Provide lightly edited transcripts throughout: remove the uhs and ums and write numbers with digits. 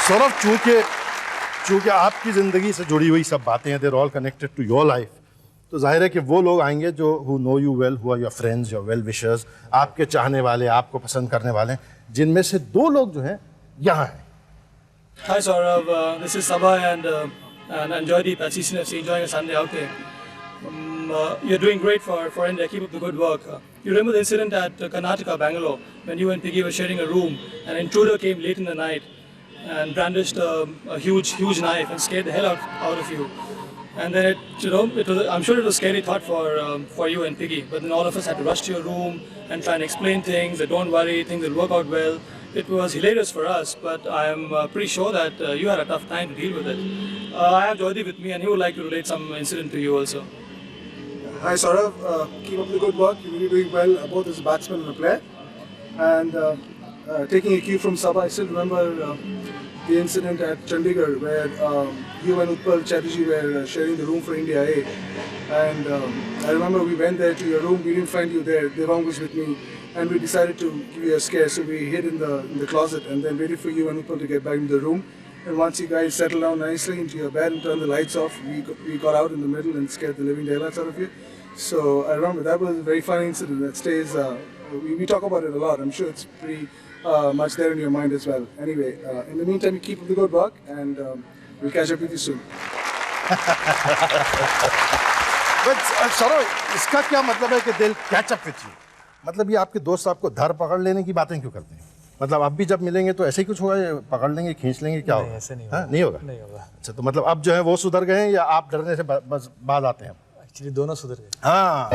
सौरभ, चूँकि आपकी ज़िंदगी से जुड़ी हुई सब बातें हैं, there all connected to your life, तो जाहिर है कि वो लोग आएंगे जो who know you well, who are your friends, your well wishers, आपके चाहने वाले, आपको पसंद करने वाले, जिनमें से 2 लोग जो हैं यहाँ हैं। Hi Saurav, this is Sabha and Joydeep at CCNFC enjoying a Sunday outing. You're doing great for India. Keep up the good work. You remember the incident at Karnataka, Bangalore, when you and Piggy were sharing a room, an intruder came late in the night and brandished a huge knife and scared the hell out of you. And then I'm sure it was a scary thought for you and Piggy. But then all of us had to rush to your room and try and explain things. That don't worry, things will work out well. It was hilarious for us, but I am pretty sure that you had a tough time to deal with it. I have Joydeep with me, and he would like to relate some incident to you also. Hi Saurav, keep up the good work. You're really doing well, both as a batsman and a player. And taking a cue from Sabha, I still remember the incident at Chandigarh where you and Utpal Chatterjee were sharing the room for India A. And I remember we went there to your room, we didn't find you there, Devang was with me, and we decided to give you a scare, so we hid in the closet and then waited for you and Utpal to get back into the room. And once you guys settled down nicely into your bed and turned the lights off, we got out in the middle and scared the living daylights out of you. So I remember that was a very funny incident that stays, we talk about it a lot. I'm sure it's pretty much there in your mind as well. Anyway, in the meantime, you keep up the good work and we'll catch up with you soon. But Saurav, इसका क्या मतलब है कि they'll catch up with you? मतलब ये आपके दोस्त आपको धर पकड़ लेने की बातें क्यों करते हैं? मतलब अब भी जब मिलेंगे तो ऐसे ही कुछ होगा, पकड़ लेंगे, खींच लेंगे, क्या होगा? ऐसे नहीं होगा। होगा। नहीं होगा? नहीं होगा। अच्छा, तो मतलब अब जो है वो सुधर गए हैं या आप डरने से बस बाज आते हैं? एक्चुअली दोनों सुधर गए। हाँ।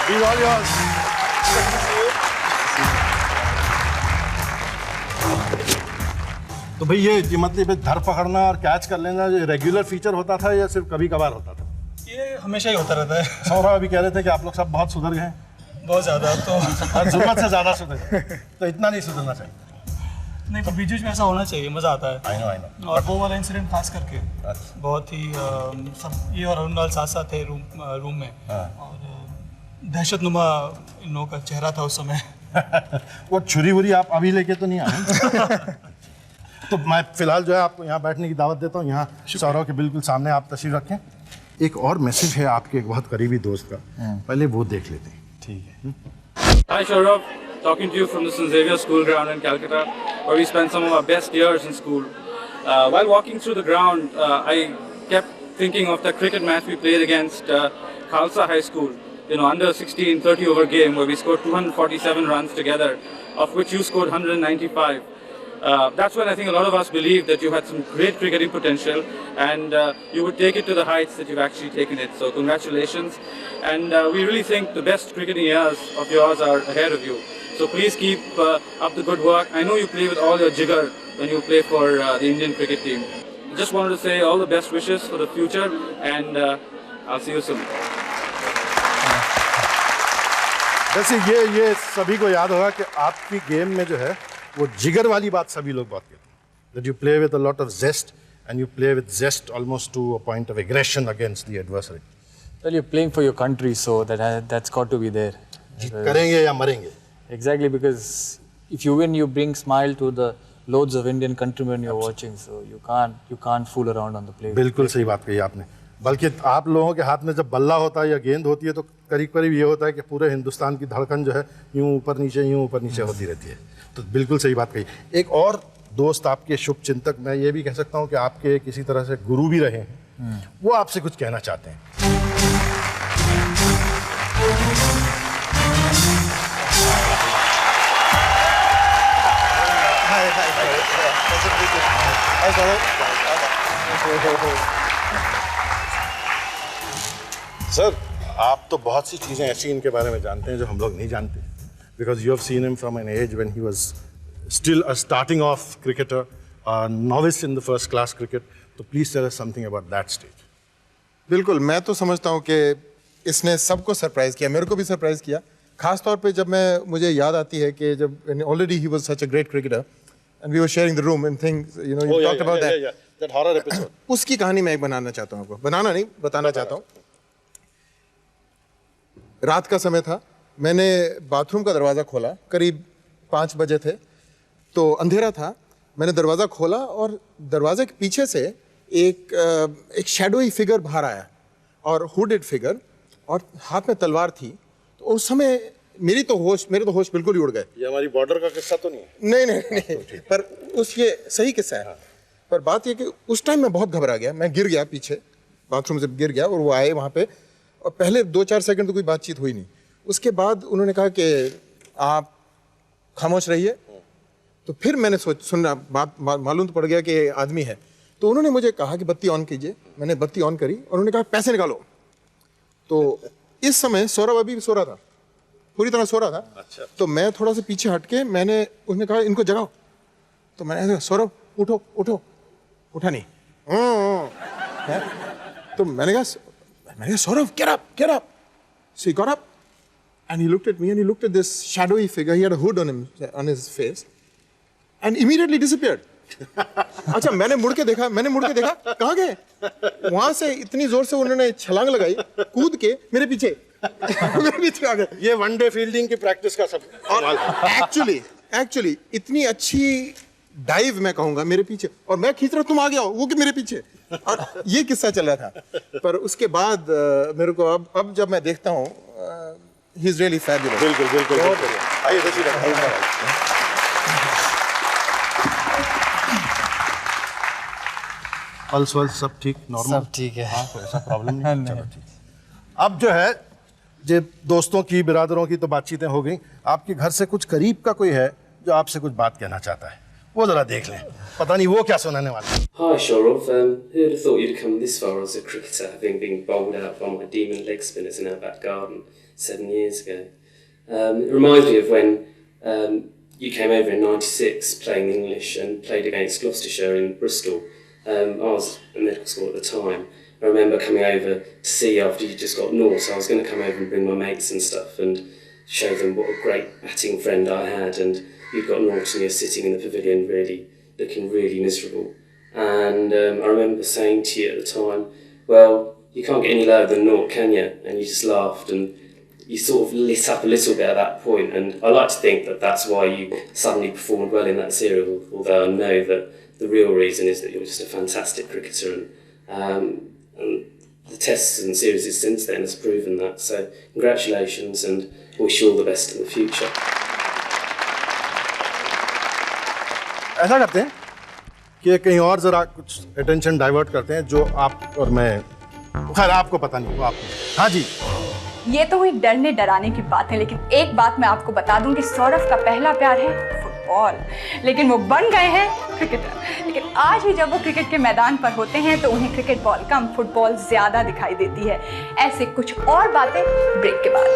He's all yours. तो भाई ये मतलब धर पकड़ना और कैच कर लेना ये रेगुलर फीचर होता था या सिर्फ कभी कभार होता था? ये हमेशा ही होता रहता है। सौरभ अभी कह रहे थे कि आप लोग सब बहुत सुधर गए हैं। बहुत ज़्यादा तो जरूरत से ज़्यादा सुधरे, तो इतना नहीं सुधरना चाहिए। नहीं, पर बीच में ऐसा होना चाहिए, मज़ा आता है। I know. और वो वाला इंसिडेंट खास करके बहुत ही सब ये और अरुण लाल साथ साथ थे रूम में और दहशतनुमा इन लोगों का चेहरा था उस समय। वो छुरी वुरी आप अभी लेके तो नहीं आए? तो मैं फिलहाल जो है आपको यहाँ बैठने की दावत देता हूँ, यहाँ सौरव के बिल्कुल सामने आप तशरीफ रखें। एक और मैसेज है आपके एक बहुत करीबी दोस्त का, पहले वो देख लेते हैं। ठीक है। Hi Saurav, talking to you from the St. Xavier School ground in Calcutta, where we spent some of our best years in school. While walking through the ground, I kept thinking of the cricket match we played against Khalsa High School. You know, under 16 30 over game where we scored 247 runs together, of which you scored 195. That's when I think a lot of us believed that you had some great cricketing potential and you would take it to the heights that you've actually taken it. So congratulations, and we really think the best cricketing years of yours are ahead of you. So please keep up the good work. I know you play with all your jigger when you play for the Indian cricket team. Just wanted to say all the best wishes for the future and I'll see you soon. वैसे ये सभी को याद होगा कि आपकी game में जो है वो जिगर वाली बात सभी लोग बात करते हैं। That you play with a lot of zest and you play with zest almost to a point of aggression against the adversary. Well, you're playing for your country, so that's got to be there. करेंगे या मरेंगे? Exactly, because if you win, you bring smile to the loads of Indian countrymen you're watching. So you can't fool around on the play. बिल्कुल सही बात कही आपने। बल्कि आप लोगों के हाथ में जब बल्ला होता है या गेंद होती है तो करीब करीब ये होता है कि पूरे हिंदुस्तान की धड़कन जो है यूं ऊपर नीचे होती रहती है। तो बिल्कुल सही बात कही। एक और दोस्त आपके शुभ चिंतक, मैं ये भी कह सकता हूँ कि आपके किसी तरह से गुरु भी रहे हैं, वो आपसे कुछ कहना चाहते हैं। सर, आप तो बहुत सी चीज़ें ऐसी इनके बारे में जानते हैं जो हम लोग नहीं जानते, because you have seen him from an age when he was still a starting of cricketer, novice in the first class cricket. तो please tell us something about that stage. बिल्कुल, मैं तो समझता हूँ कि इसने सबको सरप्राइज़ किया, मेरे को भी सरप्राइज़ किया। खास तौर पे जब मुझे याद आती है कि जब already he was such a great cricketer, and we were sharing the room and things, you know, you talked about that. That horror episode. उसकी कहानी मैं एक बनाना चाहता हूँ आपको, बनाना नहीं, बताना चाहता हूँ। रात का समय था, मैंने बाथरूम का दरवाज़ा खोला, करीब 5 बजे थे, तो अंधेरा था। मैंने दरवाज़ा खोला और दरवाजे के पीछे से एक शैडोई फिगर बाहर आया, और हुडेड फिगर, और हाथ में तलवार थी। तो उस समय मेरे तो होश बिल्कुल ही उड़ गए। ये हमारी बॉर्डर का किस्सा तो नहीं है? नहीं, पर ये सही किस्सा है। पर बात ये कि उस टाइम मैं बहुत घबरा गया, मैं गिर गया पीछे, बाथरूम से गिर गया, और वो आए वहाँ पे, और पहले 2-4 सेकंड तो कोई बातचीत हुई नहीं। उसके बाद उन्होंने कहा कि आप खामोश रहिए। तो फिर मैंने सुनना बात मालूम तो पड़ गया कि आदमी है। तो उन्होंने मुझे कहा कि बत्ती ऑन कीजिए। मैंने बत्ती ऑन करी और उन्होंने कहा पैसे निकालो। तो इस समय सौरभ अभी भी सो रहा था, पूरी तरह सो रहा था। अच्छा। तो मैं थोड़ा सा पीछे हट के उसने कहा इनको जगाओ। तो मैंने कहा सौरभ उठो उठो, उठा नहीं। तो मैंने कहा Saurabh get up. So he got up and he looked at me and he looked at this shadowy figure. He had a hood on his face and immediately disappeared. अच्छा, मैंने मुड़ के देखा, कहाँ गए? वहां से इतनी जोर से उन्होंने छलांग लगाई, कूद के मेरे पीछे आ गए। ये वनडे फील्डिंग की प्रैक्टिस का सब कमाल है। एक्चुअली इतनी अच्छी डाइव मैं कहूंगा मेरे पीछे, और मैं खींच रहा तुम आ गया हो, वो कि मेरे पीछे, और ये किस्सा चल रहा था। पर उसके बाद मेरे को अब जब मैं देखता हूँ, ही इज रियली फैबुलस। बिल्कुल आइए देखिए। पल्स सब ठीक, नॉर्मल सब ठीक है। हाँ, कोई ऐसा प्रॉब्लम नहीं। चलो ठीक। अब जो है, जो दोस्तों की, बिरादरों की तो बातचीतें हो गई, आपके घर से कुछ करीब का कोई है जो आपसे कुछ बात कहना चाहता है, वो जरा देख लें। पता नहीं वो क्या सुनाने वाला है। Hi Saurav, who'd have thought you'd come this far as a cricketer, having been bowled out by my demon leg spinners in our back garden 7 years ago. It reminds me of when you came over in '96 playing English and played against Gloucestershire in Bristol. I was at medical school at the time. I remember coming over to see you after you just got North, so I was going to come over and bring my mates and stuff and show them what a great batting friend I had, and you'd got North and you're sitting in the pavilion looking really miserable. And I remember saying to you at the time, well, you can't get any lower than North, can you? And you just laughed, and you sort of lit up a little bit at that point, and I like to think that that's why you suddenly performed well in that serial, although I know that the real reason is that you're just a fantastic cricketer, and the tests and series since then has proven that. So congratulations, and wish you all the best in the future. ऐसा करते हैं कि कहीं और जरा कुछ attention divert करते हैं, जो आप और मैं, खैर आपको पता नहीं, वो आप। हाँ जी। ये तो हुई डरने डराने की बातें, लेकिन एक बात मैं आपको बता दूं कि सौरभ का पहला प्यार है फुटबॉल, लेकिन वो बन गए हैं क्रिकेटर। लेकिन आज भी जब वो क्रिकेट के मैदान पर होते हैं तो उन्हें क्रिकेट बॉल कम, फुटबॉल ज्यादा दिखाई देती है। ऐसे कुछ और बातें ब्रेक के बाद।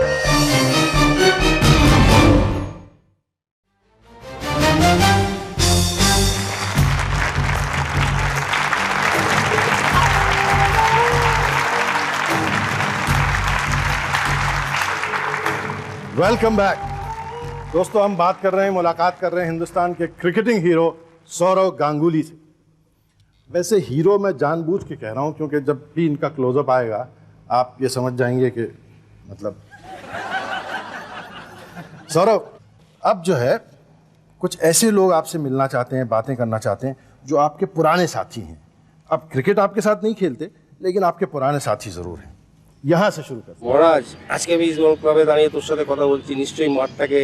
वेलकम बैक दोस्तों। हम बात कर रहे हैं, मुलाकात कर रहे हैं हिंदुस्तान के क्रिकेटिंग हीरो सौरव गांगुली से। वैसे हीरो मैं जानबूझ के कह रहा हूं क्योंकि जब भी इनका क्लोजअप आएगा आप ये समझ जाएंगे कि मतलब सौरभ, अब जो है कुछ ऐसे लोग आपसे मिलना चाहते हैं, बातें करना चाहते हैं जो आपके पुराने साथी हैं। अब क्रिकेट आपके साथ नहीं खेलते, लेकिन आपके पुराने साथी ज़रूर हैं। यहाँ से शुरू करते हैं। মহারাজ, আজকে আমি ইস্টবেঙ্গল ক্লাবে দাঁড়িয়ে তোর সাথে কথা বলছি, নিশ্চয়ই মাঠটাকে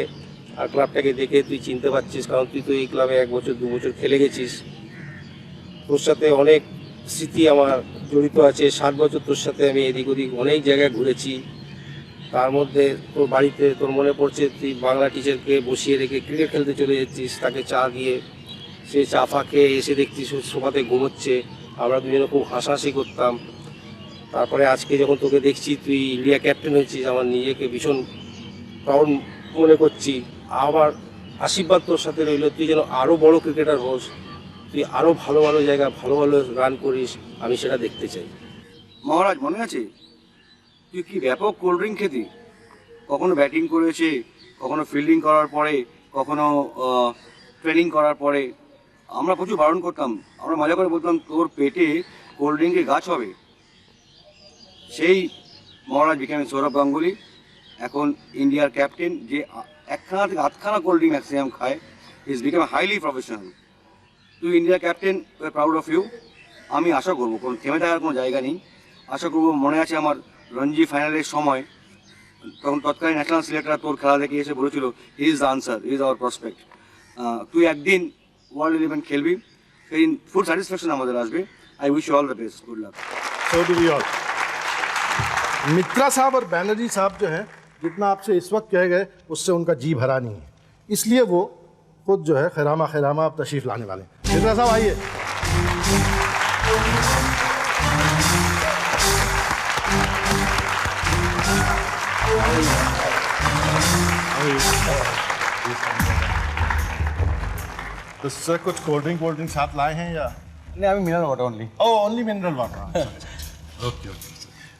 আর ক্লাবটাকে দেখে তুই চিনতে পারছিস, কারণ তুই তো এই ক্লাবে 1 বছর 2 বছর খেলে গেছিস। তোর সাথে অনেক স্মৃতি আমার জড়িত আছে। 7 বছর তোর সাথে আমি এদিক ওদিক অনেক জায়গায় ঘুরেছি। তার মধ্যে তোর বাড়িতে তোর মনে পড়ছে তুই বাংলা টিচারকে বসিয়ে রেখে ক্রিকেট খেলতে চলে যাচ্ছিস, তাকে চা দিয়ে সে চা ফাঁকে এসে দেখছিস সোফাতে ঘুমোচ্ছে, আমরা দুজনে খুব হাসাহাসি করতাম। তারপরে আজকে যখন তোকে দেখছি তুই ইন্ডিয়া ক্যাপ্টেন হয়েছিস, আমার নিজেকে ভীষণ প্রাউড মনে করছি। আমার আশীর্বাদ তোর সাথে রইল, তুই যেন আরও বড় ক্রিকেটার হোস, তুই আরও ভালো ভালো জায়গায় ভালো ভালো রান করিস, আমি সেটা দেখতে চাই। মহারাজ, মনে আছে তুই কি ব্যাপক কোল্ড ড্রিঙ্ক খেতি? কখনো ব্যাটিং করেছে, কখনো ফিল্ডিং করার পরে, কখনো ট্রেনিং করার পরে, আমরা প্রচুর বারণ করতাম, আমরা মজা করে বলতাম তোর পেটে কোল্ড ড্রিঙ্কের গাছ হবে। সেই মহারাজ বিকেম সৌরভ গাঙ্গুলি, এখন ইন্ডিয়ার ক্যাপ্টেন, যে একখানা থেকে আধখানা কোল্ড ড্রিঙ্ক ম্যাক্সিমাম খায়, ইজ বিকেম হাইলি প্রফেশনাল। তুই ইন্ডিয়ার captain, we are proud of you. আমি আশা করবো, কোনো থেমে থাকার কোনো জায়গা নেই, আশা করবো। মনে আছে আমার রঞ্জি ফাইনালের সময়, তখন তৎকালীন ন্যাশনাল সিলেক্টর তোর খেলা দেখে এসে বলেছিল he is the answer, he is our prospect. তুই একদিন ওয়ার্ল্ড 11 খেলবি, সেই ফুল স্যাটিসফ্যাকশন আমাদের আসবে। I wish you all the best, good luck. So do we all. Mitra साहब और बैनर्जी साहब जो हैं, जितना आपसे इस वक्त कहे गए उससे उनका जी भरा नहीं है, इसलिए वो खुद जो है खैरामा खैरामा अब तशरीफ लाने वाले हैं। मित्रा साहब आइए। तो सर कुछ कोल्ड ड्रिंक साथ लाए हैं या? No, I mean mineral water only. Oh, only mineral water. Okay.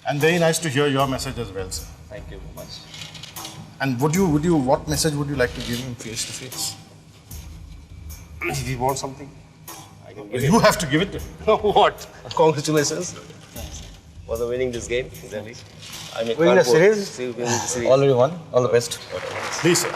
And very nice to hear your message as well, sir. Thank you very much. And what message would you like to give him face to face? If you want something, I can give You have to give it to him. What? Congratulations for the winning this game. Exactly. I mean, Winning the series? Winning the series. Already won. All the best. Please, sir.